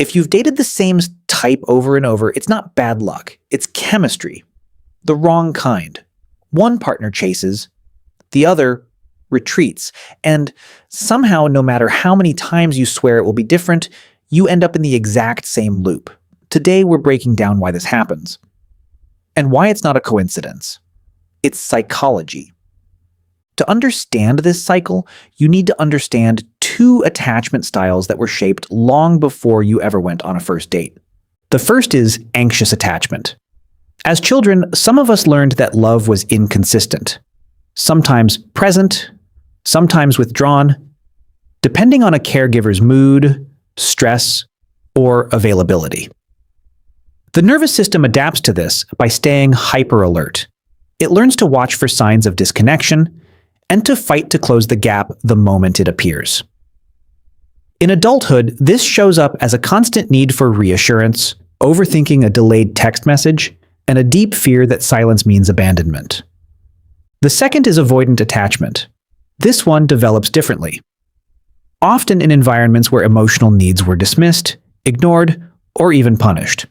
If you've dated the same type over and over, it's not bad luck. It's chemistry. The wrong kind. One partner chases, the other retreats. And somehow, no matter how many times you swear it will be different, you end up in the exact same loop. Today, we're breaking down why this happens. And why it's not a coincidence. It's psychology. To understand this cycle, you need to understand two attachment styles that were shaped long before you ever went on a first date. The first is anxious attachment. As children, some of us learned that love was inconsistent. Sometimes present, sometimes withdrawn, depending on a caregiver's mood, stress, or availability. The nervous system adapts to this by staying hyper-alert. It learns to watch for signs of disconnection and to fight to close the gap the moment it appears. In adulthood, this shows up as a constant need for reassurance, overthinking a delayed text message, and a deep fear that silence means abandonment. The second is avoidant attachment. This one develops differently. Often in environments where emotional needs were dismissed, ignored, or even punished.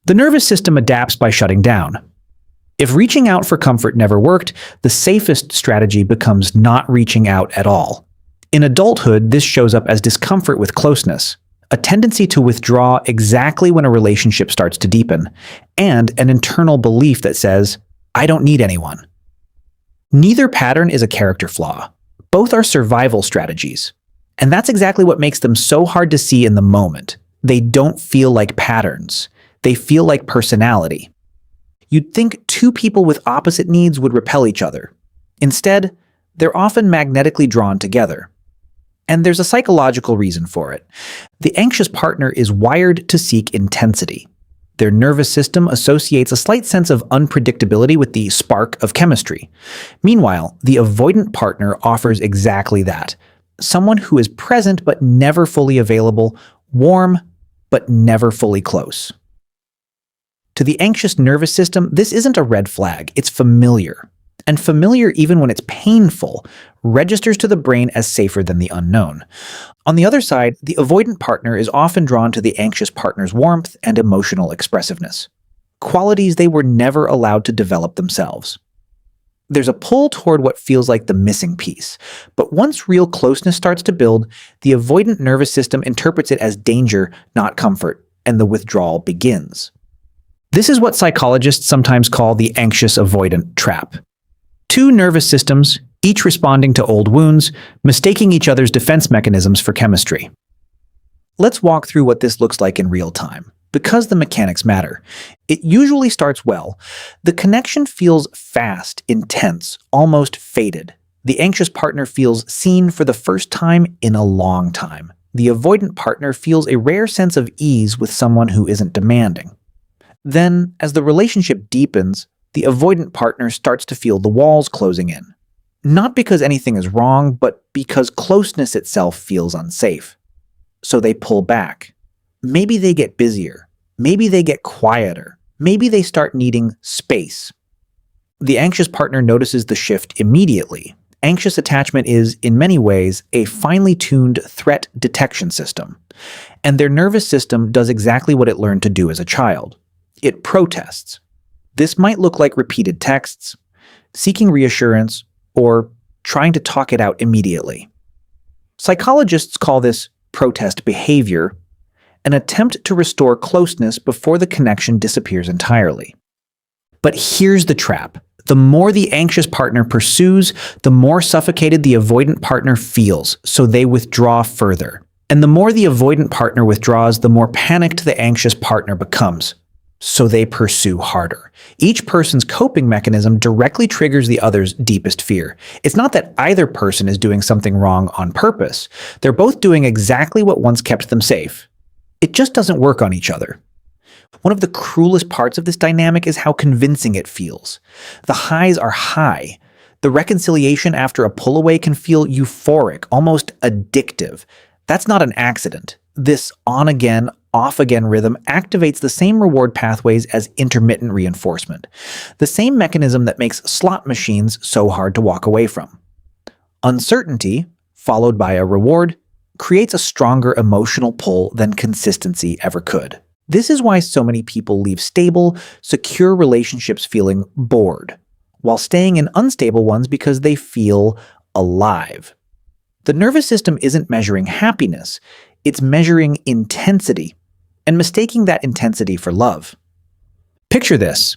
The nervous system adapts by shutting down. If reaching out for comfort never worked, the safest strategy becomes not reaching out at all. In adulthood, this shows up as discomfort with closeness, a tendency to withdraw exactly when a relationship starts to deepen, and an internal belief that says, "I don't need anyone." Neither pattern is a character flaw. Both are survival strategies. And that's exactly what makes them so hard to see in the moment. They don't feel like patterns. They feel like personality. You'd think two people with opposite needs would repel each other. Instead, they're often magnetically drawn together. And there's a psychological reason for it. The anxious partner is wired to seek intensity. Their nervous system associates a slight sense of unpredictability with the spark of chemistry. Meanwhile, the avoidant partner offers exactly that. Someone who is present but never fully available, warm but never fully close. To the anxious nervous system, this isn't a red flag, it's familiar. And familiar, even when it's painful, registers to the brain as safer than the unknown. On the other side, the avoidant partner is often drawn to the anxious partner's warmth and emotional expressiveness, qualities they were never allowed to develop themselves. There's a pull toward what feels like the missing piece, but once real closeness starts to build, the avoidant nervous system interprets it as danger, not comfort, and the withdrawal begins. This is what psychologists sometimes call the anxious-avoidant trap. Two nervous systems, each responding to old wounds, mistaking each other's defense mechanisms for chemistry. Let's walk through what this looks like in real time, because the mechanics matter. It usually starts well. The connection feels fast, intense, almost faded. The anxious partner feels seen for the first time in a long time. The avoidant partner feels a rare sense of ease with someone who isn't demanding. Then, as the relationship deepens, the avoidant partner starts to feel the walls closing in. Not because anything is wrong, but because closeness itself feels unsafe. So they pull back. Maybe they get busier. Maybe they get quieter. Maybe they start needing space. The anxious partner notices the shift immediately. Anxious attachment is, in many ways, a finely tuned threat detection system. And their nervous system does exactly what it learned to do as a child. It protests. This might look like repeated texts, seeking reassurance, or trying to talk it out immediately. Psychologists call this protest behavior, an attempt to restore closeness before the connection disappears entirely. But here's the trap. The more the anxious partner pursues, the more suffocated the avoidant partner feels, so they withdraw further. And the more the avoidant partner withdraws, the more panicked the anxious partner becomes. So they pursue harder. Each person's coping mechanism directly triggers the other's deepest fear. It's not that either person is doing something wrong on purpose. They're both doing exactly what once kept them safe. It just doesn't work on each other. One of the cruelest parts of this dynamic is how convincing it feels. The highs are high. The reconciliation after a pull-away can feel euphoric, almost addictive. That's not an accident. This on-again, off-again rhythm activates the same reward pathways as intermittent reinforcement, the same mechanism that makes slot machines so hard to walk away from. Uncertainty, followed by a reward, creates a stronger emotional pull than consistency ever could. This is why so many people leave stable, secure relationships feeling bored, while staying in unstable ones because they feel alive. The nervous system isn't measuring happiness, it's measuring intensity, and mistaking that intensity for love. Picture this.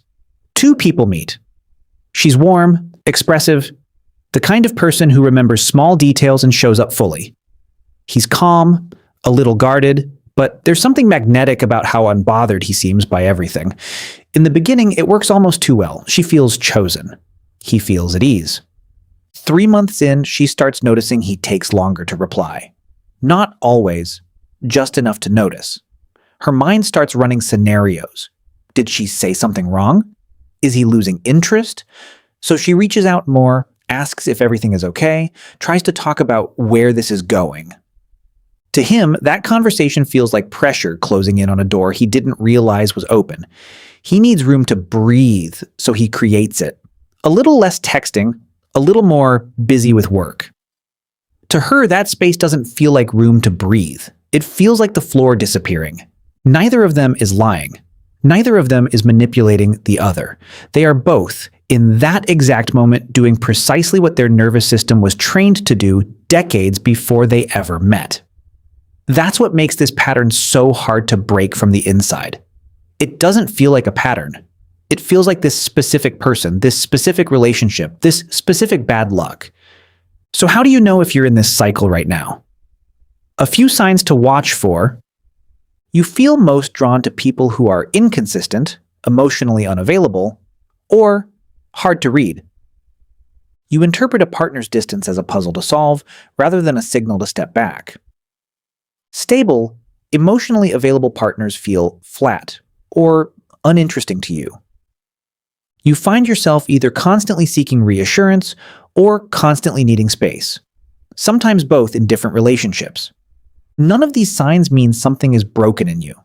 Two people meet. She's warm, expressive, the kind of person who remembers small details and shows up fully. He's calm, a little guarded, but there's something magnetic about how unbothered he seems by everything. In the beginning, it works almost too well. She feels chosen. He feels at ease. 3 months in, she starts noticing he takes longer to reply. Not always, just enough to notice. Her mind starts running scenarios. Did she say something wrong? Is he losing interest? So she reaches out more, asks if everything is okay, tries to talk about where this is going. To him, that conversation feels like pressure closing in on a door he didn't realize was open. He needs room to breathe, so he creates it. A little less texting, a little more busy with work. To her, that space doesn't feel like room to breathe. It feels like the floor disappearing. Neither of them is lying. Neither of them is manipulating the other. They are both, in that exact moment, doing precisely what their nervous system was trained to do decades before they ever met. That's what makes this pattern so hard to break from the inside. It doesn't feel like a pattern. It feels like this specific person, this specific relationship, this specific bad luck. So how do you know if you're in this cycle right now? A few signs to watch for. You feel most drawn to people who are inconsistent, emotionally unavailable, or hard to read. You interpret a partner's distance as a puzzle to solve rather than a signal to step back. Stable, emotionally available partners feel flat or uninteresting to you. You find yourself either constantly seeking reassurance or constantly needing space, sometimes both in different relationships. None of these signs mean something is broken in you.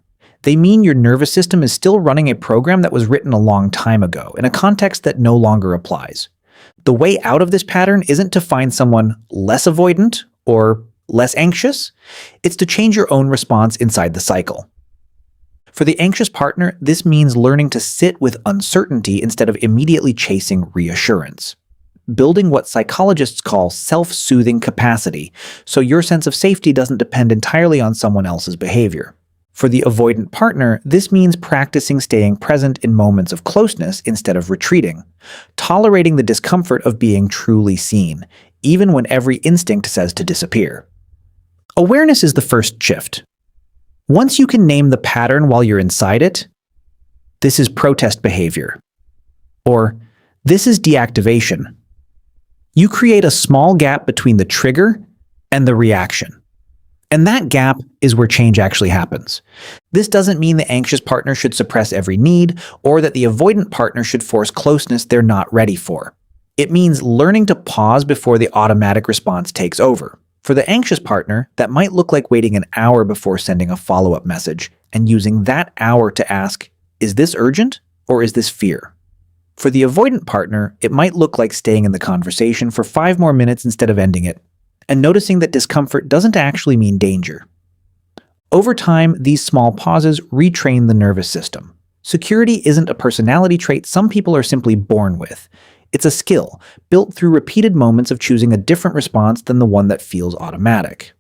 They mean your nervous system is still running a program that was written a long time ago in a context that no longer applies. The way out of this pattern isn't to find someone less avoidant or less anxious, it's to change your own response inside the cycle. For the anxious partner, this means learning to sit with uncertainty instead of immediately chasing reassurance. Building what psychologists call self-soothing capacity, so your sense of safety doesn't depend entirely on someone else's behavior. For the avoidant partner, this means practicing staying present in moments of closeness instead of retreating, tolerating the discomfort of being truly seen, even when every instinct says to disappear. Awareness is the first shift. Once you can name the pattern while you're inside it, this is protest behavior, or this is deactivation. You create a small gap between the trigger and the reaction. And that gap is where change actually happens. This doesn't mean the anxious partner should suppress every need or that the avoidant partner should force closeness they're not ready for. It means learning to pause before the automatic response takes over. For the anxious partner, that might look like waiting an hour before sending a follow-up message and using that hour to ask, is this urgent or is this fear? For the avoidant partner, it might look like staying in the conversation for 5 more minutes instead of ending it, and noticing that discomfort doesn't actually mean danger. Over time, these small pauses retrain the nervous system. Security isn't a personality trait some people are simply born with. It's a skill, built through repeated moments of choosing a different response than the one that feels automatic.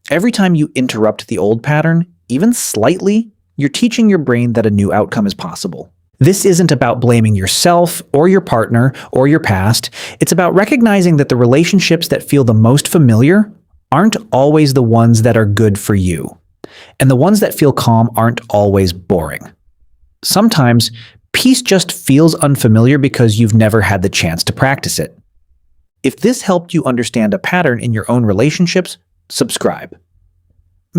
Every time you interrupt the old pattern, even slightly, you're teaching your brain that a new outcome is possible. This isn't about blaming yourself or your partner or your past. It's about recognizing that the relationships that feel the most familiar aren't always the ones that are good for you. And the ones that feel calm aren't always boring. Sometimes, peace just feels unfamiliar because you've never had the chance to practice it. If this helped you understand a pattern in your own relationships, subscribe.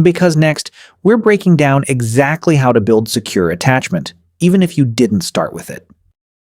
Because next, we're breaking down exactly how to build secure attachment, even if you didn't start with it.